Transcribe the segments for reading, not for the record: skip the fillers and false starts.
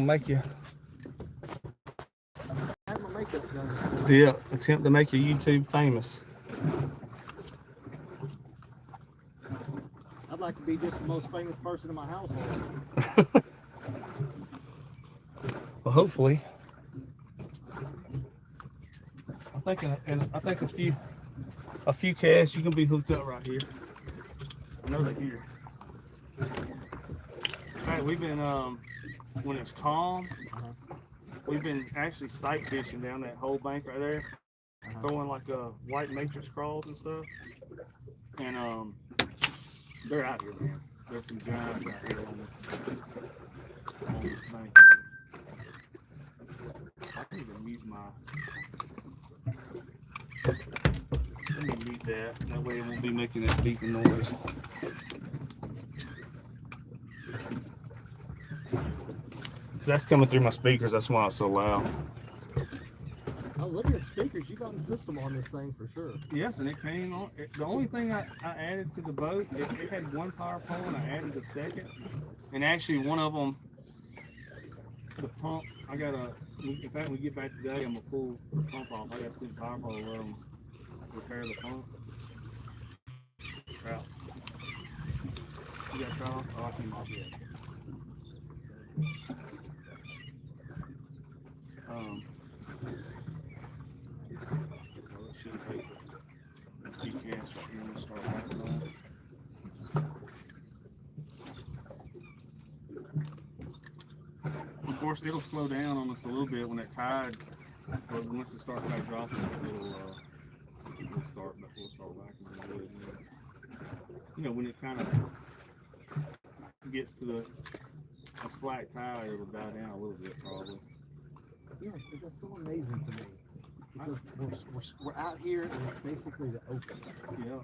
make you. I have my makeup done. Yeah, attempt to make your YouTube famous. I'd like to be just the most famous person in my household. Well, hopefully. I think a few casts you can be hooked up right here. I know they're here. Hey, we've been when it's calm, we've been actually sight fishing down that whole bank right there, throwing like white matrix crawls and stuff. And they're out here, man. There's some giants out here on this bank. I can even mute let me mute that. That way it won't be making that beeping noise. That's coming through my speakers. That's why it's so loud. Oh, look at speakers. You got the system on this thing for sure. Yes, and it came on. The only thing I added to the boat, it had one power pole, and I added the second. And actually, one of them, the pump, in fact, when we get back today, I'm going to pull the pump off. I got to see the power pole repair the pump. Trout. You got trout? Oh, I came off yet. Let's shoot a few casts right here and start backing on. Of course, it'll slow down on us a little bit when that tide, but once it starts back dropping, we'll start backing on it. You know, when it kind of gets to a slack tide, it'll die down a little bit probably. Yeah, that's so amazing to me. Because we're out here and it's basically the open. Yeah.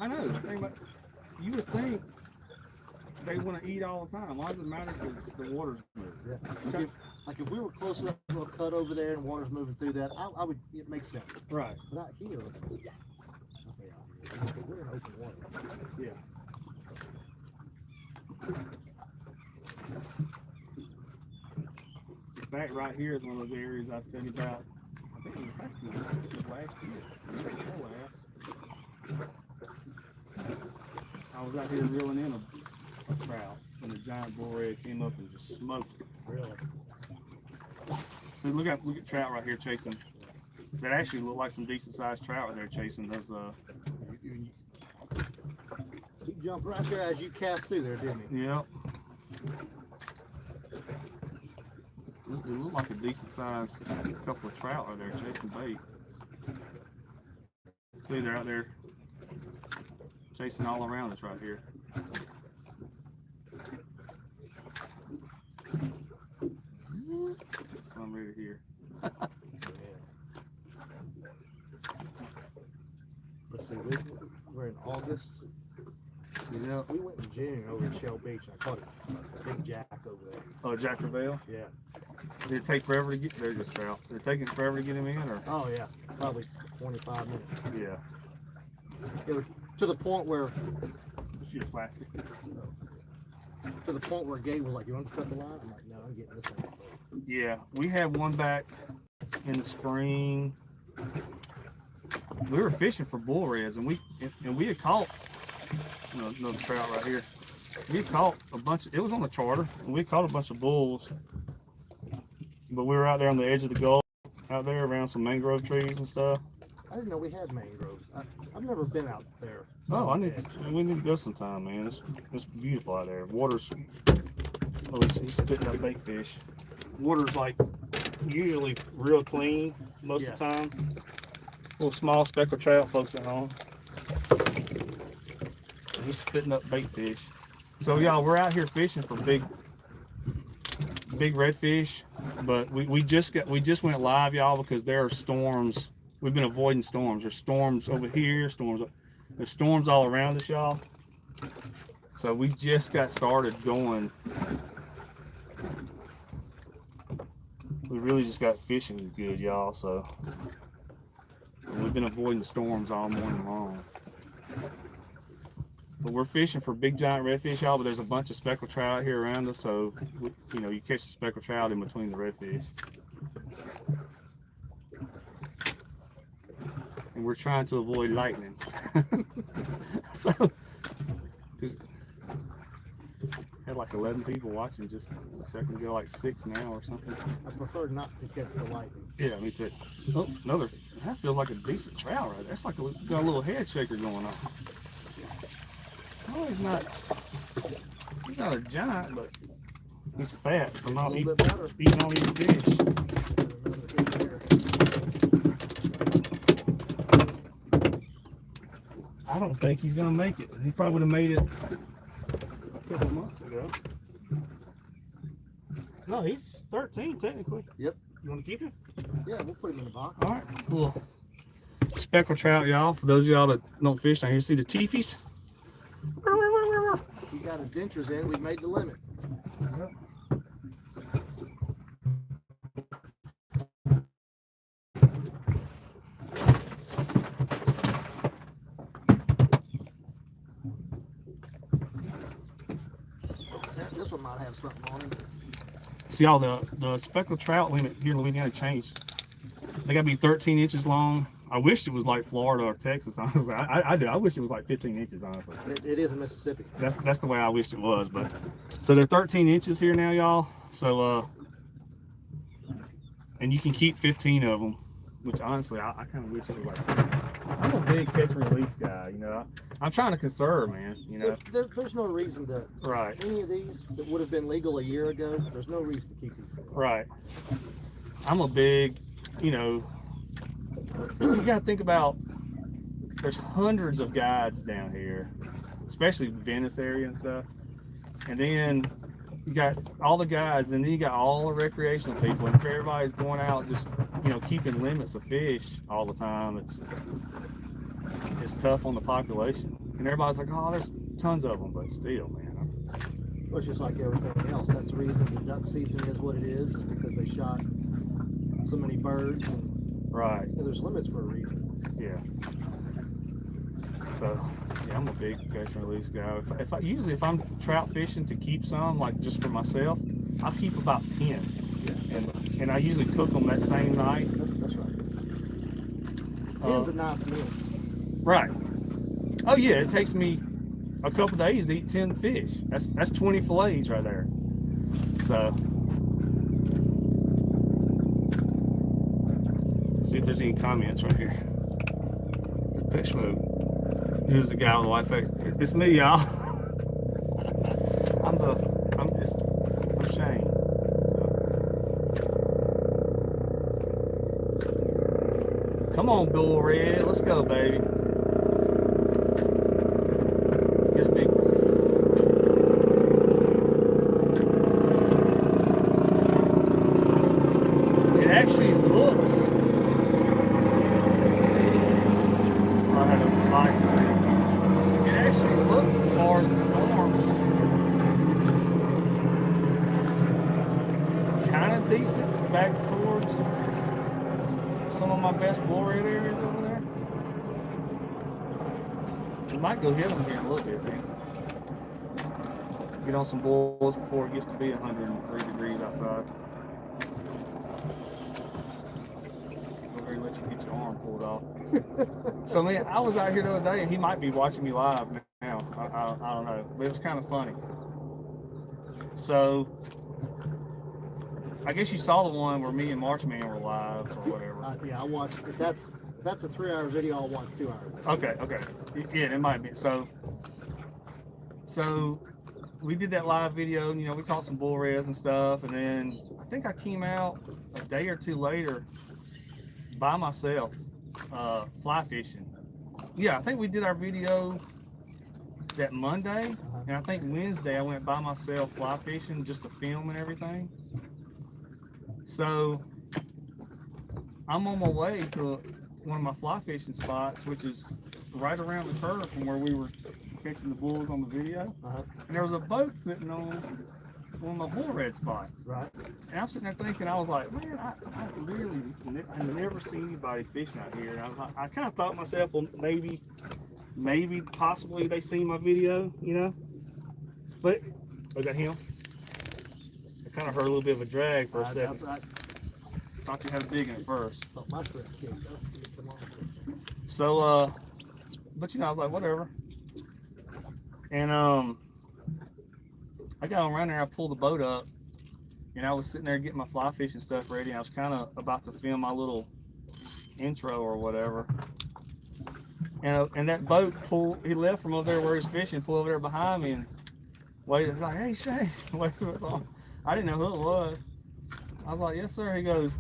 I know. The thing about, you would think they want to eat all the time. Why does it matter if the water's moving? Yeah. Like if we were close enough to a cut over there and water's moving through that, I would, it makes sense. Right. But out here, we're in open water. Yeah. In fact, right here is one of those areas I was telling you about. I think it was actually last year. I was out here reeling in a trout, and the giant bull red came up and just smoked it. Really? So look at trout right here chasing. That actually look like some decent sized trout right there chasing those. He jumped right there as you cast through there, didn't he? Yep. It looked like a decent sized couple of trout right there chasing bait. See, they're out there chasing all around us right here. That's what I'm ready to hear. Let's see, we're in August. Yeah. We went in June over at Shell Beach and I caught a big jack over there. Oh, Jack Crevalle? Yeah. Did it take forever to get there? Just trout. Did it take forever to get him in, or? Oh yeah, probably 25 minutes. Yeah. It was to the point where. Shoot a plastic. To the point where Gabe was like, "You want to cut the line?" I'm like, "No, I'm getting this one." Yeah, we had one back in the spring. We were fishing for bull reds, and we had caught another trout right here. We caught a bunch. It was on the charter, and we caught a bunch of bulls. But we were out there on the edge of the Gulf, out there around some mangrove trees and stuff. I didn't know we had mangroves. I've never been out there. Oh, we need to go sometime, man. It's beautiful out there. Water's, he's spitting up bait fish. Water's like usually real clean most of the time. Little small speckled trout, folks at home. He's spitting up bait fish. So y'all, we're out here fishing for big redfish, but we just went live, y'all, because there are storms. We've been avoiding storms. There's storms over here, there's storms all around us, y'all. So we just got started going. We really just got fishing good, y'all. So we've been avoiding the storms all morning long. But we're fishing for big giant redfish, y'all. But there's a bunch of speckled trout out here around us, so you know, you catch the speckled trout in between the redfish. And we're trying to avoid lightning. So had like 11 people watching just a second ago, like 6 now or something. I prefer not to catch the lightning. Yeah, me too. Oh, another. That feels like a decent trout right there. That's like got a little head shaker going on. Oh, he's not a giant, but he's fat from not eating all these fish. I don't think he's gonna make it. He probably would have made it a couple months ago. No, he's 13 technically. Yep. You want to keep him? Yeah, we'll put him in the box. All right, cool. Speckled trout, y'all. For those of y'all that don't fish down here, see the teefies? He got his dentures in. We've made the limit. Yep. This one might have something on him. See, y'all, the speckled trout limit here in Louisiana changed. They got to be 13 inches long. I wish it was like Florida or Texas, honestly. I do. I wish it was like 15 inches, honestly. It is in Mississippi. That's the way I wished it was. But so they're 13 inches here now, y'all. So and you can keep 15 of them, which honestly I kind of wish it was like. I'm a big catch and release guy, you know. I'm trying to conserve, man. You know. There's no reason to. Right. Any of these that would have been legal a year ago, there's no reason to keep these. Right. I'm a big, you know. You gotta think about. There's hundreds of guides down here, especially Venice area and stuff. And then you got all the guides, and then you got all the recreational people. And if everybody's going out just, you know, keeping limits of fish all the time, it's tough on the population. And everybody's like, oh, there's tons of them, but still, man. Well, it's just like everything else. That's the reason the duck season is what it is because they shot so many birds. And, right. Yeah, there's limits for a reason. Yeah. So, yeah, I'm a big catch and release guy. If I'm trout fishing to keep some, like just for myself, I'll keep about 10. Yeah. And I usually cook them that same night. That's right. 10's a nice meal. Right. Oh yeah, it takes me a couple days to eat 10 fish. That's 20 fillets right there. So, see if there's any comments right here. Fish mode. Here's the guy with the white face. It's me, y'all. I'm Shane. So. Come on, Bull Red. Let's go, baby. Let's get a big. It actually looks. I had a light to say. It actually looks, as far as the storms, kind of decent back towards some of my best bull red areas over there. We might go hit them here in a little bit, man. Get on some bulls before it gets to be 103 degrees outside. Over here, let you get your arm pulled off. So, man, I was out here the other day, and he might be watching me live now. I don't know, but it was kind of funny. So, I guess you saw the one where me and Marchman were live or whatever. Yeah, I watched. If that's a 3-hour video, I'll watch 2 hours. Okay. Yeah, it might be. So we did that live video, and, you know, we caught some bull reds and stuff, and then I think I came out a day or two later by myself fly fishing. Yeah, I think we did our video that Monday, and I think Wednesday I went by myself fly fishing just to film and everything. So I'm on my way to one of my fly fishing spots, which is right around the curve from where we were catching the bulls on the video. And there was a boat sitting on one of my bull red spots. Right. And I'm sitting there thinking, I was like, man, I never seen anybody fishing out here. And I kind of thought to myself, well, maybe maybe possibly they seen my video, you know. But I got him. I kind of heard a little bit of a drag for a second. Thought you had a big one at first. So but you know, I was like, whatever. And I got on around there, I pulled the boat up, and I was sitting there getting my fly fishing stuff ready, and I was kind of about to film my little intro or whatever. And that boat he left from over there where he's fishing, pulled over there behind me and waited. It's like, hey Shane, wait for us on. I didn't know who it was. I was like, yes sir. He goes,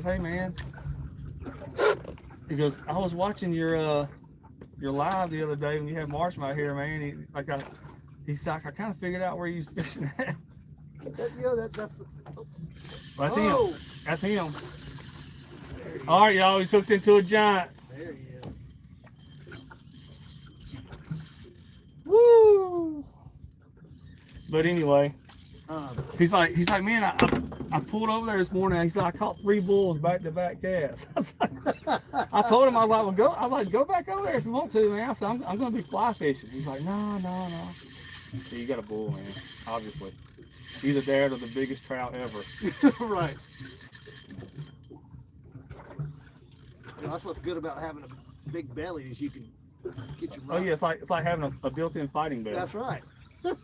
hey man. He goes, I was watching your live the other day when you had Marshmallow here, man. He's like, I kind of figured out where he was fishing at. That's him. That's him. All right, y'all. He's hooked into a giant. There he is. Woo! But anyway, he's like, man, I pulled over there this morning. He's like, I caught 3 bulls back-to-back casts. I told him, I was like, go back over there if you want to, man. I said, I'm going to be fly fishing. He's like, no. So you got a bull, man. Obviously, either that or the biggest trout ever. Right. You know, that's what's good about having a big belly is you can get your. Oh yeah, it's like having a built-in fighting belly. That's right. He's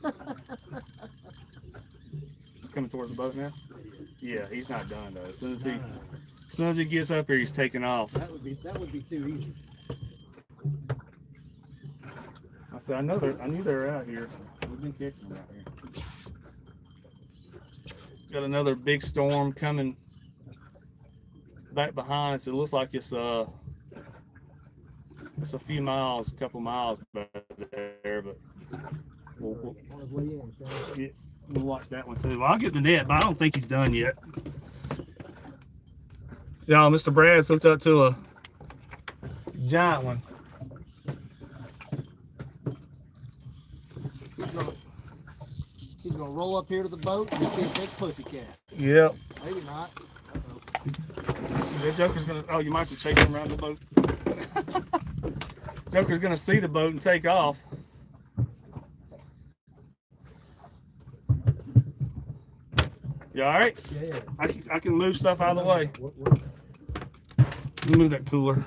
coming towards the boat now. Yeah, he's not done though. As soon as he gets up here, he's taking off. That would be too easy. I said, I knew they were out here. We've been catching them out here. Got another big storm coming back behind us. It looks like it's a couple miles back there, but we'll watch that one too. Well, I'll get the net, but I don't think he's done yet. Y'all, Mr. Brad's hooked up to a giant one. He's gonna roll up here to the boat and see a big pussycat. Yep. Maybe not. That joker's gonna. Oh, you might have to chase him around the boat. Joker's gonna see the boat and take off. You all right? Yeah. I can move stuff out of the way. Let me move that cooler.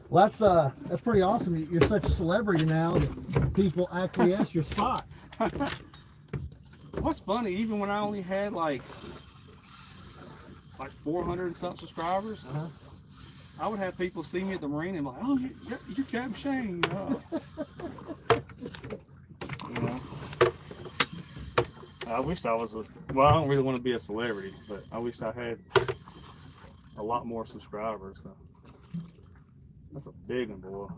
Well, that's pretty awesome. You're such a celebrity now that people acquiesce your spots. What's funny, even when I only had like 400 and something subscribers, I would have people see me at the marina and be like, oh, you're Captain Shane. You know, I wish I was well, I don't really want to be a celebrity, but I wish I had a lot more subscribers. So. That's a big one, boy.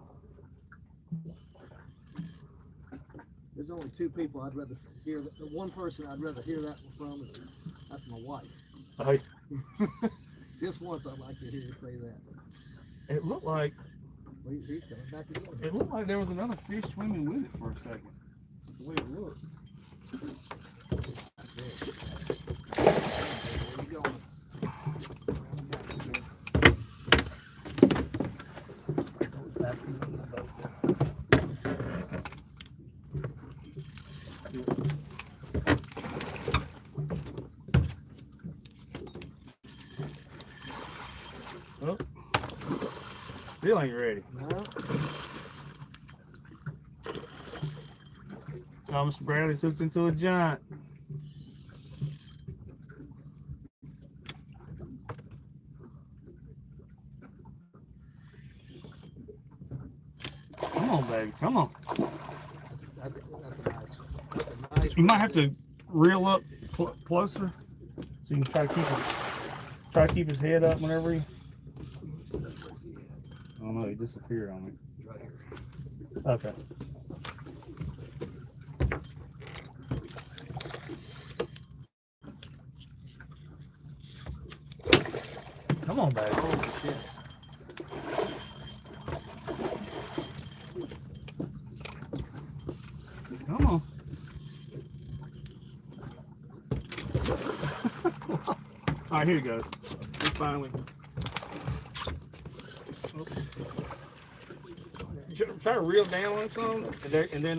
There's only 2 people I'd rather hear. The one person I'd rather hear that from that's my wife. Hey. Just once I'd like to hear you say that. It looked like. Well, he's coming back again. It looked like there was another fish swimming with it for a second. The way it looked. Where you going? Oh, still ain't ready. No. Mr. Bradley's hooked into a giant. Come on, baby. Come on. That's a nice You might have to reel up closer so you can try to keep his head up whenever he. Oh no, he disappeared on me. right here. Okay. Come on, baby. Holy shit. Come on. All right, here he goes. He finally. Try to reel down on some, and then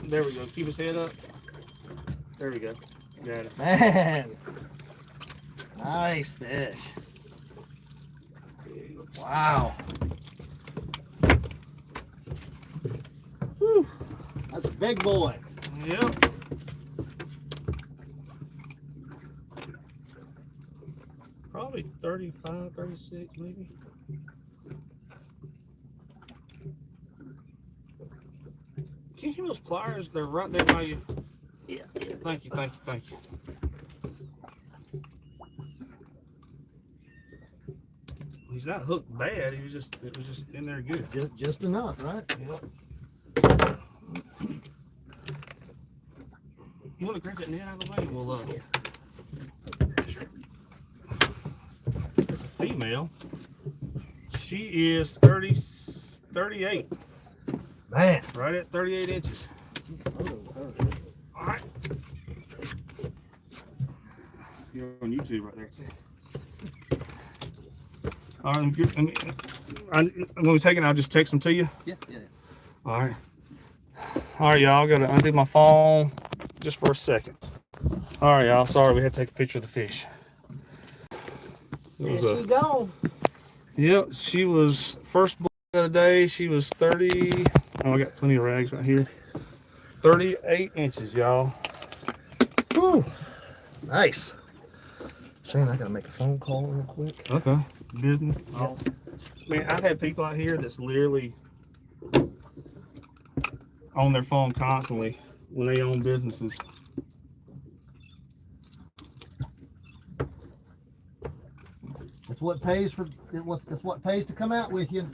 there we go. Keep his head up. There we go. Got it. Man, nice fish. Wow. Whew. That's a big boy. Yep. Probably 35, 36 maybe. Can you hear those pliers? They're right there by you. Yeah. Thank you, thank you, thank you. He's not hooked bad. It was just in there good. Just enough, right? Yep. You want to grab that net out of the way? We'll It's a female. She is 38. Man. Right at 38 inches. All right. You're on YouTube right there too. All right, I'm going to take it. I'll just text them to you. Yeah. All right. All right, y'all. Got to undo my phone just for a second. All right, y'all. Sorry, we had to take a picture of the fish. There she gone. Yep, she was first book of the day. She was 30. Oh, I got plenty of rags right here. 38 inches, y'all. Whew. Nice. Shane, I gotta make a phone call real quick. Okay. Business. Oh. Man, I've had people out here that's literally on their phone constantly when they own businesses. That's what pays for. It's what pays to come out with you.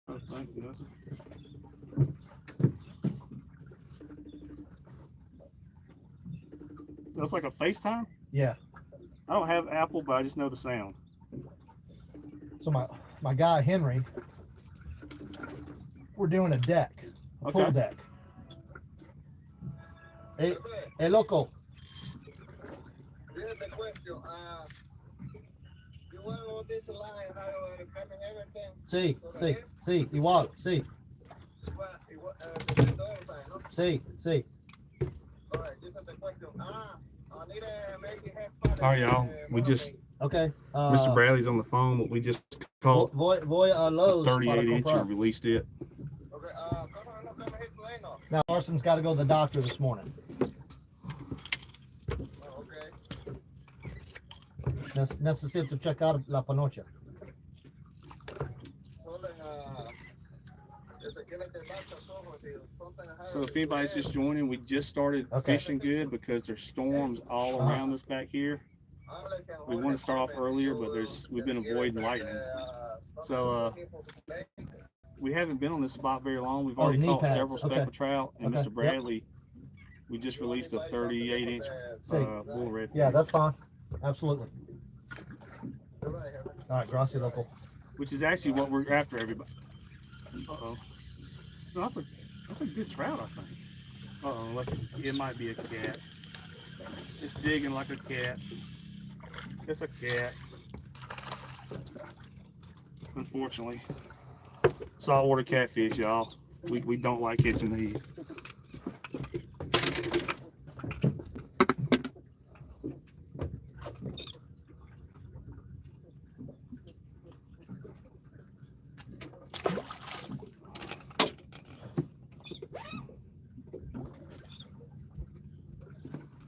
Oh, thank you. That's like a FaceTime? Yeah. I don't have Apple, but I just know the sound. So my guy Henry, we're doing a deck, a pool deck. Hey, loco. This is the question. You want all this line, how it's coming everything? Sí, igual, sí. Sí. All right, this is the question. I need to make it have fun. All right, y'all. We just Okay. Mr. Bradley's on the phone, but we just called voy a Lowe's 38 inch and released it. Okay, come hit the lane off. Now Larson's got to go to the doctor this morning. Oh, okay. Necesito checar la panocha. So if anybody's just joining, we just started fishing good because there's storms all around us back here. We want to start off earlier, but we've been avoiding lightning. So we haven't been on this spot very long. We've already caught several speckled trout, and Mr. Bradley, we just released a 38 inch bull redfish. Yeah, that's fine. Absolutely. All right, gracias, local. Which is actually what we're after, everybody. Uh-oh. No, that's a good trout, I think. Uh-oh, unless it might be a cat. It's digging like a cat. It's a cat. Unfortunately. Saltwater catfish, y'all. We don't like catching these.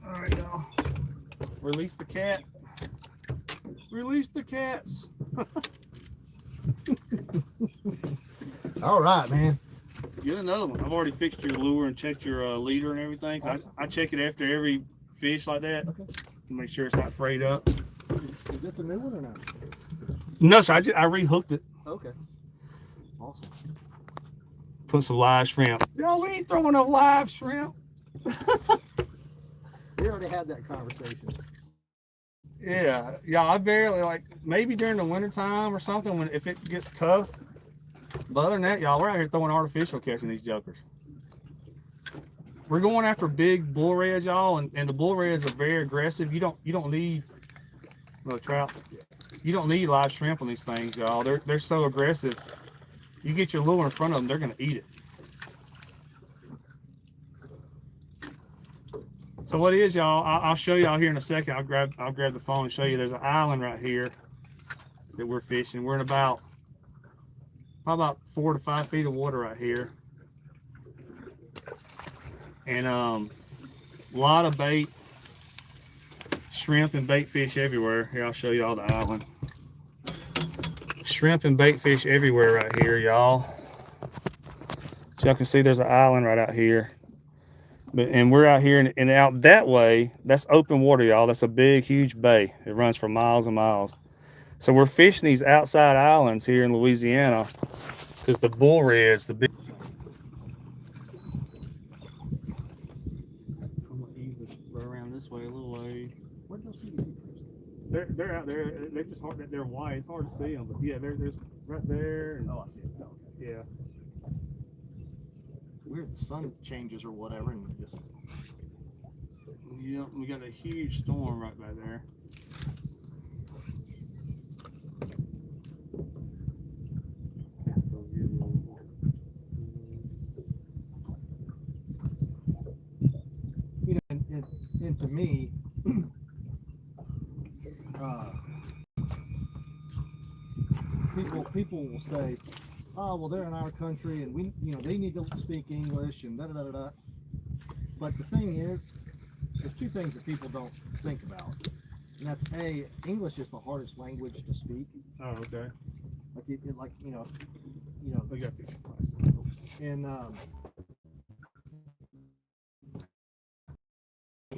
All right, y'all. Release the cat. Release the cats. All right, man. Get another one. I've already fixed your lure and checked your leader and everything. I check it after every fish like that. Okay. To make sure it's not frayed up. Is this a new one or not? No, sir. I rehooked it. Okay. Awesome. Put some live shrimp. Yo, we ain't throwing no live shrimp. We already had that conversation. Yeah, I barely maybe during the winter time or something if it gets tough. But other than that, y'all, we're out here throwing artificial catching these jokers. we're going after big bull reds, y'all, and the bull reds are very aggressive. You don't need trout. You don't need live shrimp on these things, y'all. They're so aggressive. You get your lure in front of them, they're gonna eat it. So what it is, y'all? I'll show y'all here in a second. I'll grab the phone and show you. There's an island right here that we're fishing. We're in about 4 to 5 feet of water right here, and a lot of bait, shrimp and bait fish everywhere. Here, I'll show you all the island. Shrimp and bait fish everywhere right here, y'all. So y'all can see there's an island right out here. And we're out here and out that way, that's open water, y'all. That's a big, huge bay. It runs for miles and miles. So we're fishing these outside islands here in Louisiana because the bull reds, the big. I'm gonna ease this around this way a little way. Where'd those people? They're out there. They're just hard. They're white. It's hard to see them, but yeah, there's right there. And, Oh, I see it. Oh, okay. yeah. Weird, the sun changes or whatever, and just. Yeah, we got a huge storm right by there. You know, and to me, people will say, "Oh, well, they're in our country, and they need to speak English and da da da da." But the thing is, there's two things that people don't think about, and that's A, English is the hardest language to speak. Oh, okay. We got fish. And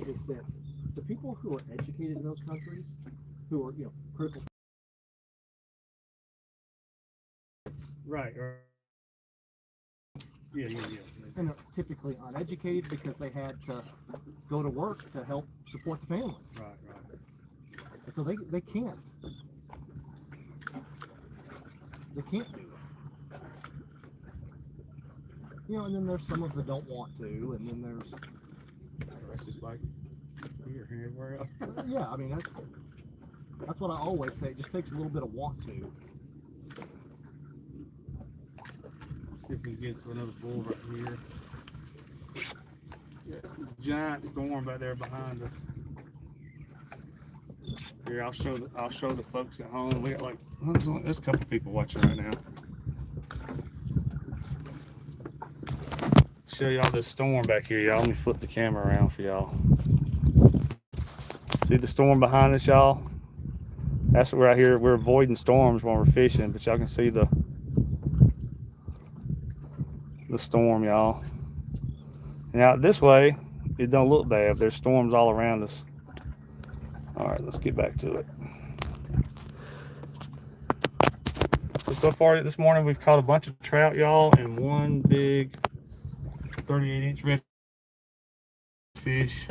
is that the people who are educated in those countries, who are critical. Right. Yeah. And are typically uneducated because they had to go to work to help support the family. Right. And so they can't. They can't do it. And then there's some of them that don't want to, and then there's. That's just like here and everywhere else. Yeah, I mean that's what I always say. It just takes a little bit of want to. See if we can get to another bull right here. Yeah, giant storm back there behind us. Here, I'll show the folks at home. We got there's a couple people watching right now. Show y'all this storm back here, y'all. Let me flip the camera around for y'all. See the storm behind us, y'all? That's what we're out here. We're avoiding storms when we're fishing, but y'all can see the storm, y'all. And out this way, it don't look bad. There's storms all around us. All right, let's get back to it. So far this morning, we've caught a bunch of trout, y'all, and one big 38-inch redfish.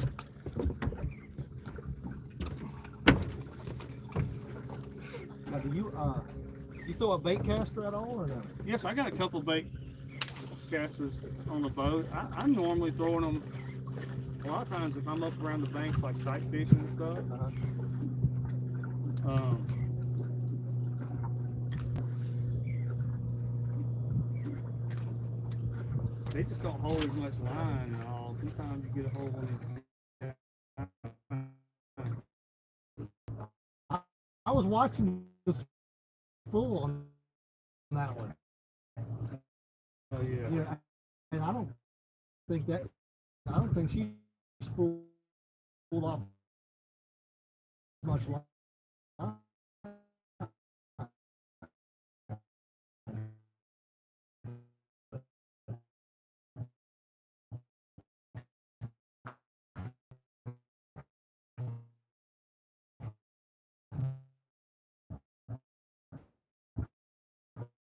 Now, do you throw a bait caster at all, or no? Yes, I got a couple bait casters on the boat. I'm normally throwing them a lot of times if I'm up around the banks, like sight fishing and stuff. They just don't hold as much line and all. Sometimes you get a hold on. I was watching this bull on that one. Oh yeah. Yeah, and I don't think she pulled off much